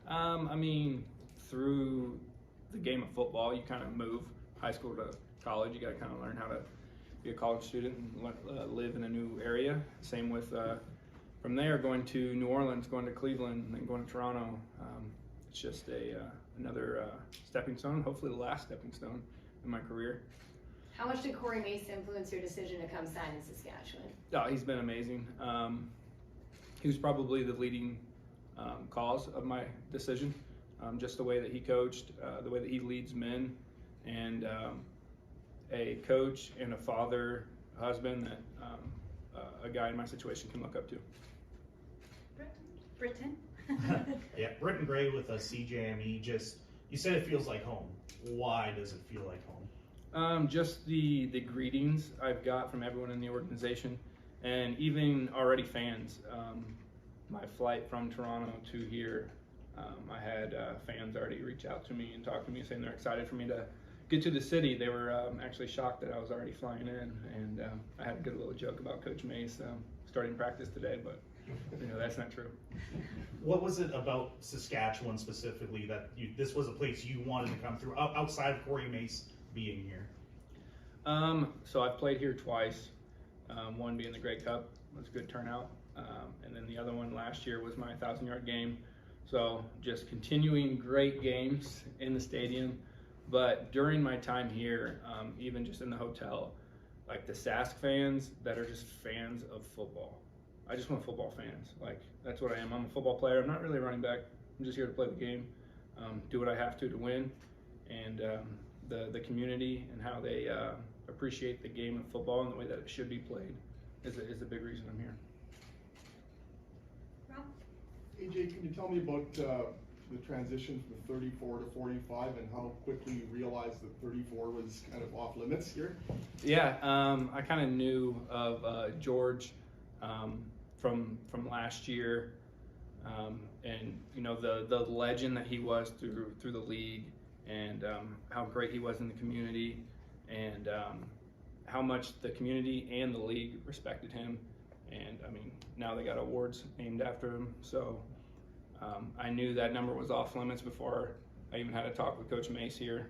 I mean, through the game of football, you kind of move high school to college. You got to kind of learn how to be a college student and live in a new area. Same with from there going to New Orleans, going to Cleveland, and then going to Toronto. It's just another stepping stone, hopefully the last stepping stone in my career. How much did Corey Mace influence your decision to come sign in Saskatchewan? Oh, he's been amazing. He was probably the leading cause of my decision. Just the way that he coached, the way that he leads men, and a coach and a father, a husband that a guy in my situation can look up to. Britton? Yeah, Britton Gray with a CJME. Just, you said it feels like home. Why does it feel like home? Just the greetings I've got from everyone in the organization, and even already fans. My flight from Toronto to here, I had fans already reach out to me and talk to me saying they're excited for me to get to the city. They were actually shocked that I was already flying in, and I had a good little joke about Coach Mace starting practice today, but that's not true. What was it about Saskatchewan specifically that this was a place you wanted to come through outside of Corey Mace being here? So I've played here twice, one being the Grey Cup. It was a good turnout, and then the other one last year was my 1,000-yard game. So just continuing great games in the stadium. But during my time here, even just in the hotel, like the Sask fans that are just fans of football. I just want football fans. Like, that's what I am. I'm a football player. I'm not really a running back. I'm just here to play the game, do what I have to win. And the community and how they appreciate the game of football and the way that it should be played is a big reason I'm here. Rob? AJ, can you tell me about the transition from 34 to 45 and how quickly you realized that 34 was kind of off limits here? Yeah, I kind of knew of George from last year, and the legend that he was through the league, and how great he was in the community, and how much the community and the league respected him. And I mean, now they got awards named after him, so I knew that number was off limits before I even had a talk with Coach Mace here.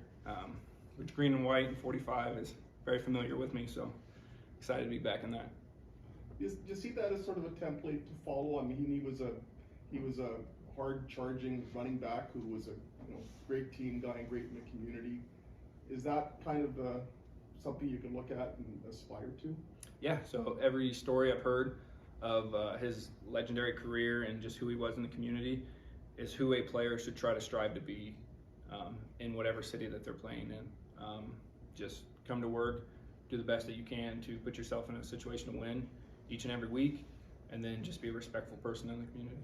Which green and white and 45 is very familiar with me, so excited to be back in that. Do you see that as sort of a template to follow? I mean, he was a hard-charging running back who was a great team guy and great in the community. Is that kind of something you can look at and aspire to? Yeah, so every story I've heard of his legendary career and just who he was in the community is who a player should try to strive to be in whatever city that they're playing in. Just come to work, do the best that you can to put yourself in a situation to win each and every week, and then just be a respectful person in the community.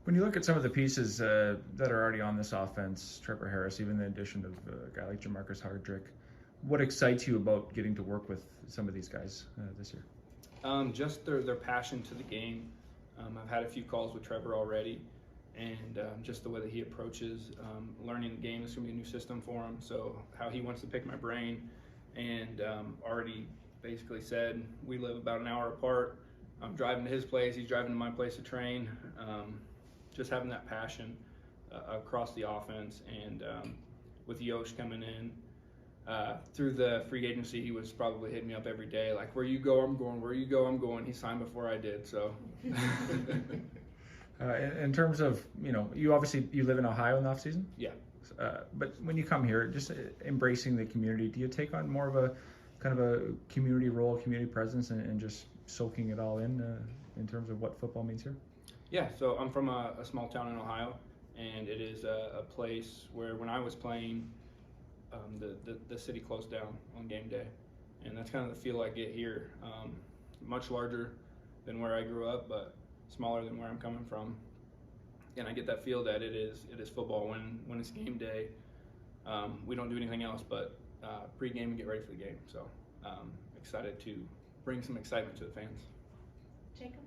When you look at some of the pieces that are already on this offense, Trevor Harris, even the addition of a guy like Jamarcus Hardrick, what excites you about getting to work with some of these guys this year? Just their passion to the game. I've had a few calls with Trevor already, and just the way that he approaches learning the game is going to be a new system for him. So how he wants to pick my brain, and already basically said we live about an hour apart. I'm driving to his place, he's driving to my place to train. Just having that passion across the offense, and with Yosh coming in through the free agency, he was probably hitting me up every day, like, where you go, I'm going, where you go, I'm going. He signed before I did, so. In terms of, you live in Ohio in the off season? Yeah. But when you come here, just embracing the community, do you take on more of a kind of a community role, community presence, and just soaking it all in terms of what football means here? Yeah, so I'm from a small town in Ohio, and it is a place where when I was playing, the city closed down on game day, and that's kind of the feel I get here. Much larger than where I grew up, but smaller than where I'm coming from, and I get that feel that it is football when it's game day. We don't do anything else but pregame and get ready for the game. So excited to bring some excitement to the fans. Jacob?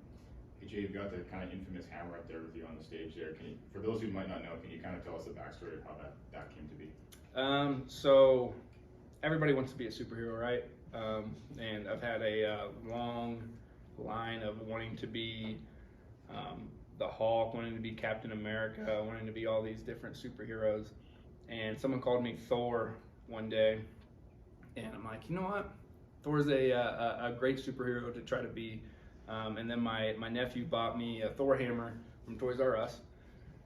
Hey Jay, you've got the kind of infamous hammer up there with you on the stage there. For those who might not know, can you kind of tell us the backstory of how that came to be? So everybody wants to be a superhero, right? And I've had a long line of wanting to be the Hulk, wanting to be Captain America, wanting to be all these different superheroes. And someone called me Thor one day, and I'm like, you know what? Thor's a great superhero to try to be. And then my nephew bought me a Thor Hammer from Toys R Us,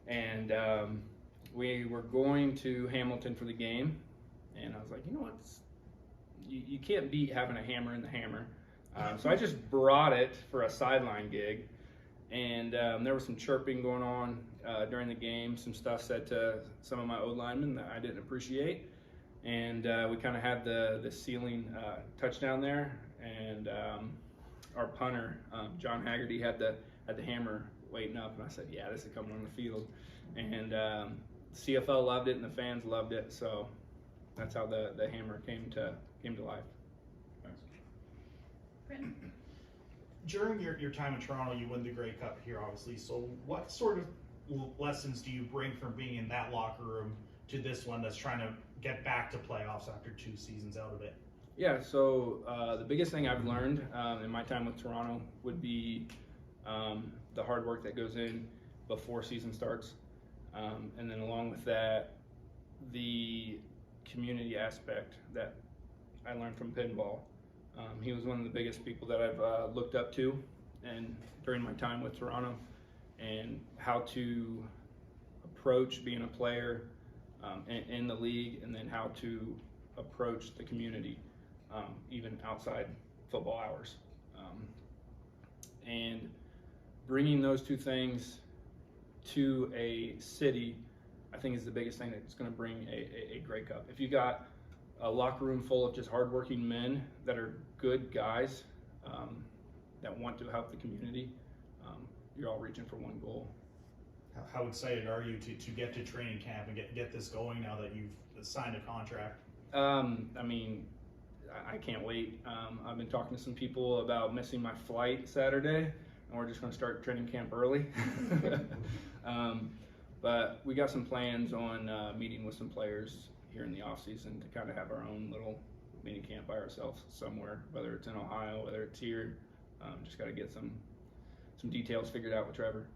and we were going to Hamilton for the game, and I was like, you know what? You can't beat having a hammer in the hammer. So I just brought it for a sideline gig, and there was some chirping going on during the game, some stuff said to some of my old linemen that I didn't appreciate, and we kind of had the ceiling touchdown there, and our punter, John Haggerty, had the hammer waiting up, and I said, yeah, this is coming on the field, and CFL loved it and the fans loved it, so that's how the hammer came to life. Thanks. During your time in Toronto, you win the Grey Cup here, obviously. So what sort of lessons do you bring from being in that locker room to this one that's trying to get back to playoffs after 2 seasons out of it? Yeah, so the biggest thing I've learned in my time with Toronto would be the hard work that goes in before season starts. And then along with that, the community aspect that I learned from pinball. He was one of the biggest people that I've looked up to, and during my time with Toronto, and how to approach being a player in the league, and then how to approach the community, even outside football hours. And bringing those two things to a city, I think, is the biggest thing that's going to bring a Grey Cup. If you got a locker room full of just hardworking men that are good guys that want to help the community, you're all reaching for one goal. How excited are you to get to training camp and get this going now that you've signed a contract? I mean, I can't wait. I've been talking to some people about missing my flight Saturday, and we're just going to start training camp early. But we got some plans on meeting with some players here in the off season to kind of have our own little mini camp by ourselves somewhere, whether it's in Ohio, whether it's here. Just got to get some details figured out with Trevor.